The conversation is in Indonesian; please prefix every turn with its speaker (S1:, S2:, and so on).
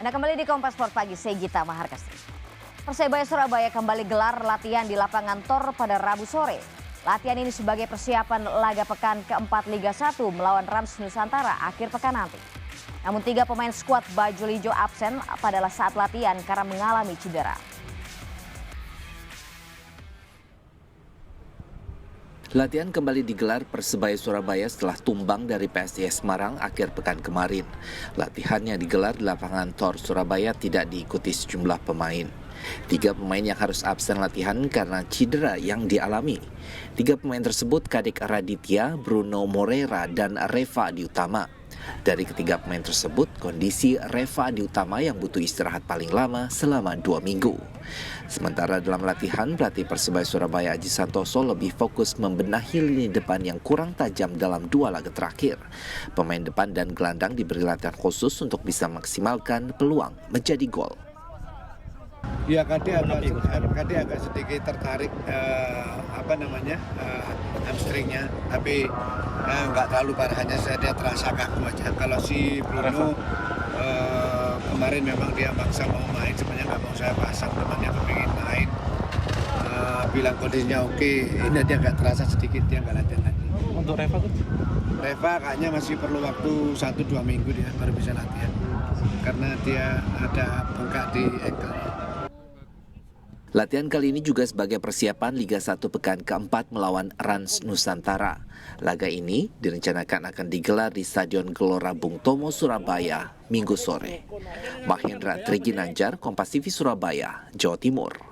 S1: Anda kembali di Kompas Sport Pagi, saya Gita Maharkasti. Persebaya Surabaya kembali gelar latihan di lapangan Tor pada Rabu sore. Latihan ini sebagai persiapan laga pekan keempat Liga 1 melawan Rans Nusantara akhir pekan nanti. Namun 3 pemain skuad baju hijau absen pada saat latihan karena mengalami cedera.
S2: Latihan kembali digelar Persebaya Surabaya setelah tumbang dari PSIS Semarang akhir pekan kemarin. Latihan yang digelar di lapangan Tor Surabaya tidak diikuti sejumlah pemain. 3 pemain yang harus absen latihan karena cedera yang dialami. 3 pemain tersebut Kadek Raditya, Bruno Moreira, dan Reva Diutama. Dari ketiga pemain tersebut, kondisi Reva Diutama yang butuh istirahat paling lama selama 2 minggu. Sementara dalam latihan, pelatih Persebaya Surabaya Aji Santoso lebih fokus membenahi lini depan yang kurang tajam dalam 2 laga terakhir. Pemain depan dan gelandang diberi latihan khusus untuk bisa maksimalkan peluang menjadi gol.
S3: Ya, Kadek agak sedikit tertarik hamstringnya, tapi nggak terlalu parah, hanya dia terasa kaku aja. Kalau si Bruno kemarin memang dia maksa mau main, sebenarnya nggak mau saya pasang, temannya kepingin main, bilang kondisinya oke, ini dia nggak terasa sedikit, dia nggak latihan lagi.
S4: Untuk Reva tuh?
S3: Reva kayaknya masih perlu waktu 1-2 minggu dia baru bisa latihan, karena dia ada bengkak di ankle.
S2: Latihan kali ini juga sebagai persiapan Liga 1 pekan keempat melawan Rans Nusantara. Laga ini direncanakan akan digelar di Stadion Gelora Bung Tomo, Surabaya, Minggu sore. Mahendra Triginanjar, Kompas TV Surabaya, Jawa Timur.